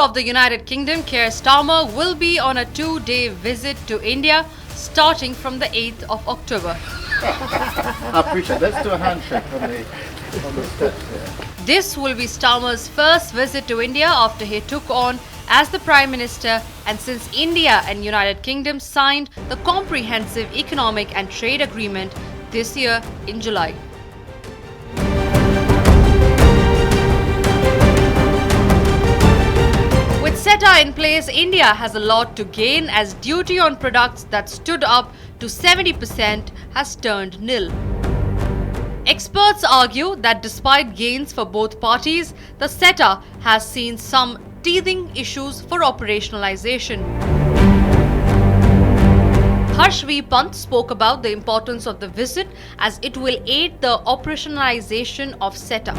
of the United Kingdom, Keir Starmer, will be on a 2-day visit to India starting from the 8th of October. I appreciate it. Let's do a handshake on the steps here. This will be Starmer's first visit to India after he took on as the Prime Minister and since India and United Kingdom signed the Comprehensive Economic and Trade Agreement this year in July. With CETA in place, India has a lot to gain as duty on products that stood up to 70% has turned nil. Experts argue that despite gains for both parties, the CETA has seen some teething issues for operationalization. Harsh V. Pant spoke about the importance of the visit as it will aid the operationalization of CETA.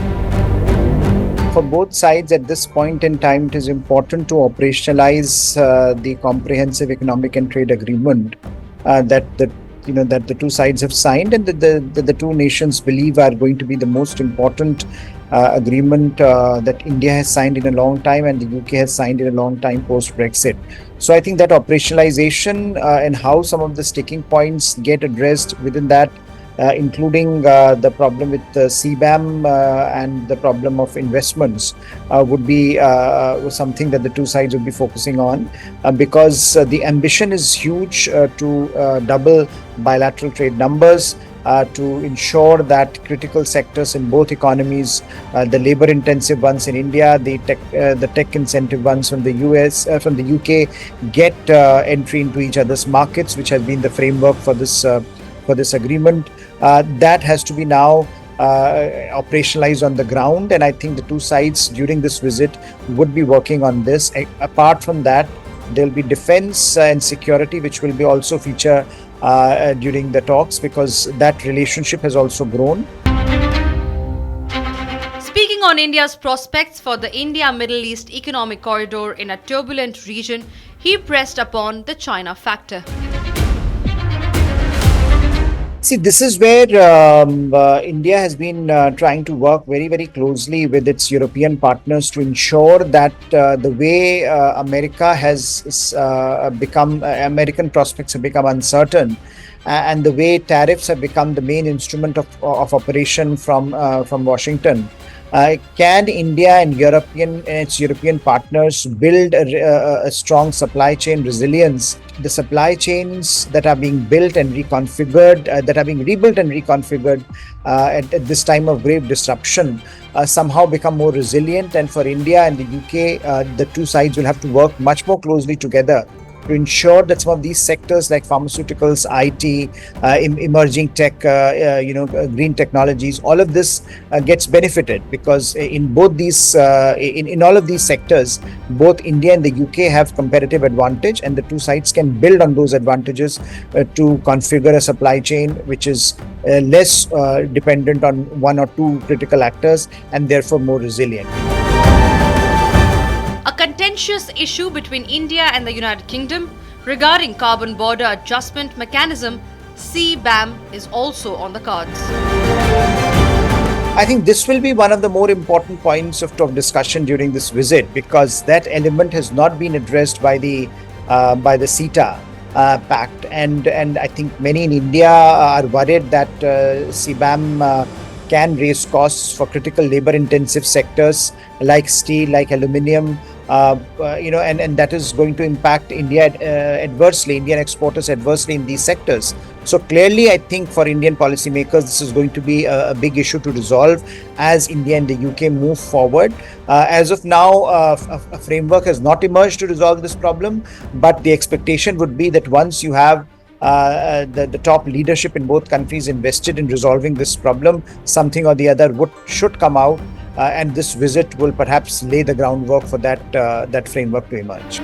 For both sides at this point in time, it is important to operationalize the Comprehensive Economic and Trade Agreement that the two sides have signed and that the two nations believe are going to be the most important agreement that India has signed in a long time and the UK has signed in a long time post-Brexit. So I think that operationalization and how some of the sticking points get addressed within that, including the problem with the CBAM and the problem of investments would be something that the two sides would be focusing on because the ambition is huge to double bilateral trade numbers, to ensure that critical sectors in both economies, the labor intensive ones in India, the tech incentive ones from the US, from the UK, get entry into each other's markets, which has been the framework for this agreement. That has to be now operationalized on the ground, and I think the two sides during this visit would be working on this. Apart from that, there will be defense and security, which will be also feature during the talks because that relationship has also grown. Speaking on India's prospects for the India-Middle East economic corridor in a turbulent region, he pressed upon the China factor. See, this is where India has been trying to work very, very closely with its European partners to ensure that the way America has become, American prospects have become uncertain, and the way tariffs have become the main instrument of operation from Washington. Can India and its European partners build a strong supply chain resilience? The supply chains that are being built and reconfigured, that are being rebuilt and reconfigured at this time of grave disruption, somehow become more resilient. And for India and the UK, the two sides will have to work much more closely together to ensure that some of these sectors like pharmaceuticals, IT, emerging tech, green technologies, all of this gets benefited because in both these, in all of these sectors, both India and the UK have competitive advantage, and the two sides can build on those advantages to configure a supply chain which is less dependent on one or two critical actors and therefore more resilient. A contentious issue between India and the United Kingdom regarding carbon border adjustment mechanism CBAM is also on the cards. I think this will be one of the more important points of discussion during this visit because that element has not been addressed by the CETA pact, and I think many in India are worried that CBAM can raise costs for critical labor-intensive sectors like steel, like aluminium. And that is going to impact India adversely, Indian exporters adversely in these sectors. So clearly, I think for Indian policymakers, this is going to be a big issue to resolve as India and the UK move forward. As of now, a framework has not emerged to resolve this problem, but the expectation would be that once you have the top leadership in both countries invested in resolving this problem, something or the other should come out. And this visit will perhaps lay the groundwork for that framework to emerge.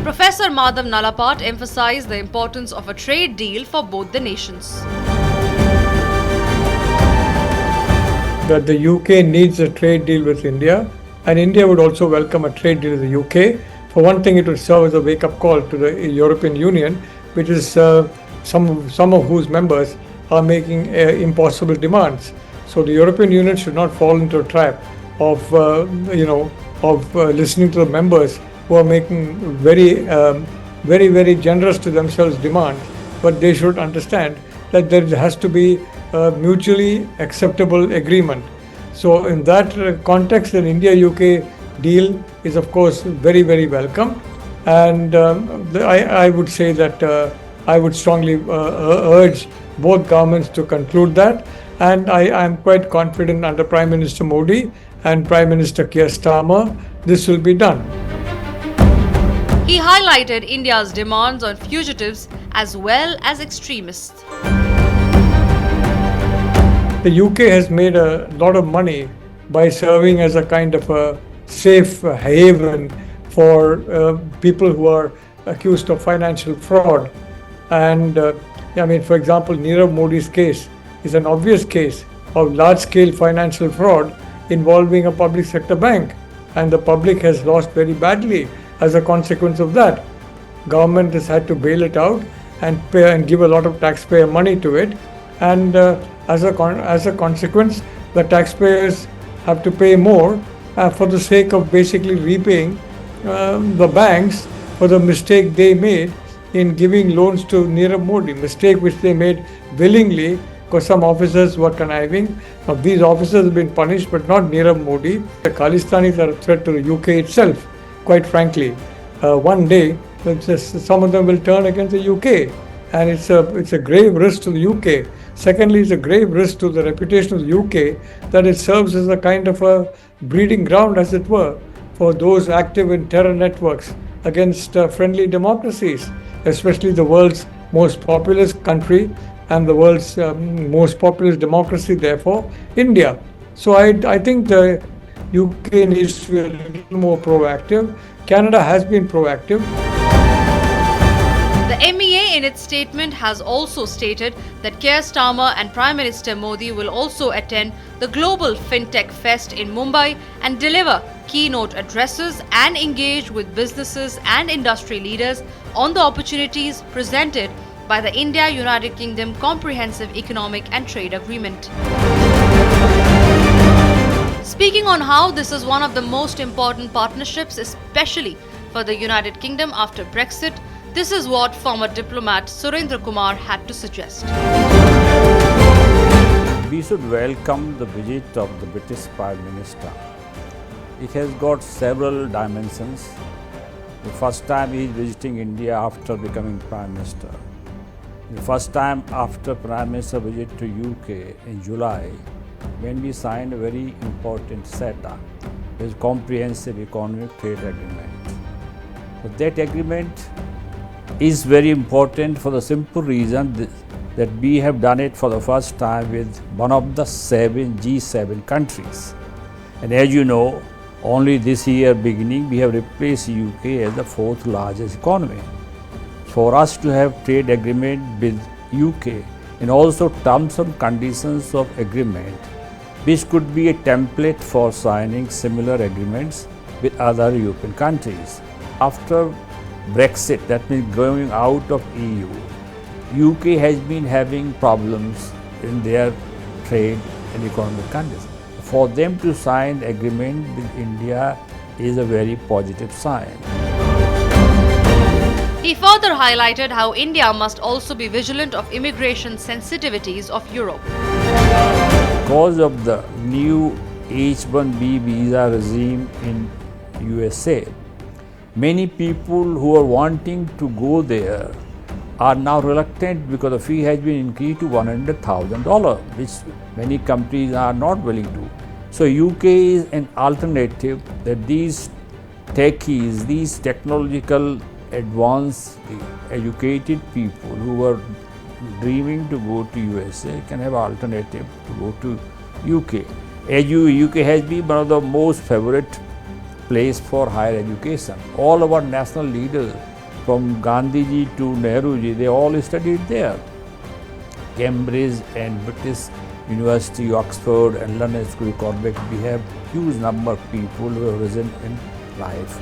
Professor Madhav Nalapat emphasized the importance of a trade deal for both the nations. That the UK needs a trade deal with India, and India would also welcome a trade deal with the UK. For one thing, it would serve as a wake-up call to the European Union, which is some of whose members are making impossible demands. So the European Union should not fall into a trap of of listening to the members who are making very generous to themselves demands, but they should understand that there has to be a mutually acceptable agreement. So in that context, an India-UK deal is of course very welcome, and I would say that I would strongly urge both governments to conclude that, and I am quite confident under Prime Minister Modi and Prime Minister Keir Starmer this will be done. He highlighted India's demands on fugitives as well as extremists. The UK has made a lot of money by serving as a kind of a safe haven for people who are accused of financial fraud. And for example, Nirav Modi's case is an obvious case of large-scale financial fraud involving a public sector bank, and the public has lost very badly as a consequence of that. Government has had to bail it out and pay and give a lot of taxpayer money to it, and as a consequence, the taxpayers have to pay more for the sake of basically repaying the banks for the mistake they made in giving loans to Nirav Modi, mistake which they made willingly because some officers were conniving. Now these officers have been punished, but not Nirav Modi. The Khalistanis are a threat to the UK itself, quite frankly. One day, some of them will turn against the UK, and it's a grave risk to the UK. Secondly, it's a grave risk to the reputation of the UK that it serves as a kind of a breeding ground, as it were, for those active in terror networks against friendly democracies, especially the world's most populous country and the world's most populous democracy, therefore, India. So I think the UK needs to be a little more proactive. Canada has been proactive. The MEA in its statement has also stated that Keir Starmer and Prime Minister Modi will also attend the Global Fintech Fest in Mumbai and deliver keynote addresses and engage with businesses and industry leaders on the opportunities presented by the India-United Kingdom Comprehensive Economic and Trade Agreement. Speaking on how this is one of the most important partnerships, especially for the United Kingdom after Brexit, this is what former diplomat Surendra Kumar had to suggest. We should welcome the visit of the British Prime Minister. It has got several dimensions. The first time he is visiting India after becoming Prime Minister. The first time after Prime Minister visit to UK in July, when we signed a very important CETA, which is Comprehensive Economic Trade Agreement. But that agreement is very important for the simple reason that we have done it for the first time with one of the G7 countries. And as you know, only this year beginning we have replaced UK as the fourth largest economy. For us to have trade agreement with UK and also terms and conditions of agreement, which could be a template for signing similar agreements with other European countries. After Brexit, that means going out of EU, UK has been having problems in their trade and economic conditions. For them to sign agreement with India is a very positive sign. He further highlighted how India must also be vigilant of immigration sensitivities of Europe. Because of the new H-1B visa regime in USA, many people who are wanting to go there are now reluctant because the fee has been increased to $100,000, which many countries are not willing to. So UK is an alternative that these techies, these technological advanced educated people who are dreaming to go to USA can have alternative to go to UK. UK has been one of the most favorite place for higher education. All our national leaders from Gandhiji to Nehruji, they all studied there. Cambridge and British University, Oxford and London School of Economics, we have huge number of people who have risen in life.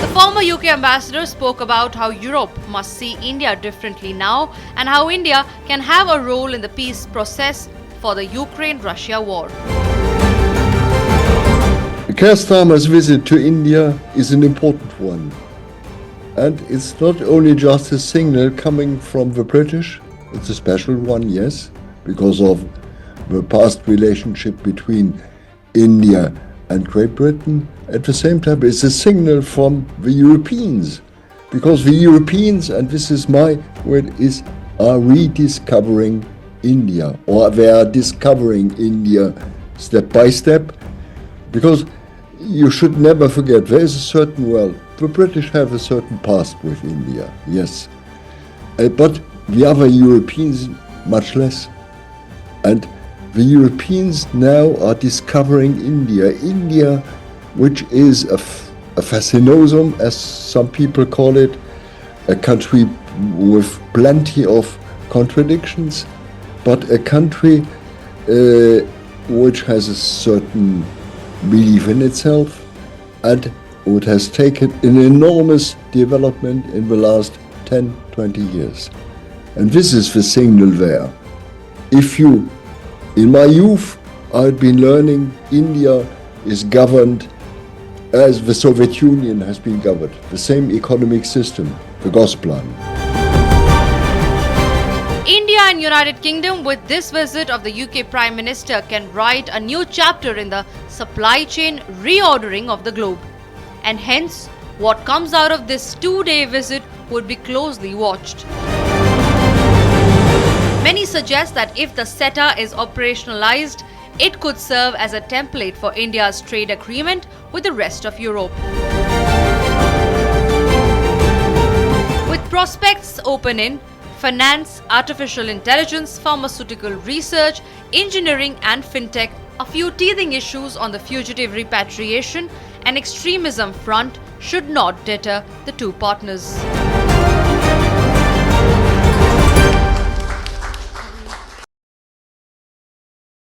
The former UK ambassador spoke about how Europe must see India differently now and how India can have a role in the peace process for the Ukraine-Russia war. Keir Starmer's visit to India is an important one. And it's not only just a signal coming from the British, it's a special one, yes, because of the past relationship between India and Great Britain. At the same time, it's a signal from the Europeans, because the Europeans, and this is my word, are rediscovering India, or they are discovering India step by step, because you should never forget, there is a certain, well, the British have a certain past with India, yes, but the other Europeans much less. And the Europeans now are discovering India, which is a fascinosum, as some people call it, a country with plenty of contradictions, but a country which has a certain belief in itself, and it has taken an enormous development in the last 10, 20 years. And this is the signal there. In my youth, I'd been learning India is governed as the Soviet Union has been governed, the same economic system, the Gosplan. India and United Kingdom with this visit of the UK Prime Minister can write a new chapter in the supply chain reordering of the globe. And hence, what comes out of this 2-day visit would be closely watched. Many suggest that if the CETA is operationalized, it could serve as a template for India's trade agreement with the rest of Europe. With prospects open in finance, artificial intelligence, pharmaceutical research, engineering and fintech, a few teething issues on the fugitive repatriation and extremism front should not deter the two partners.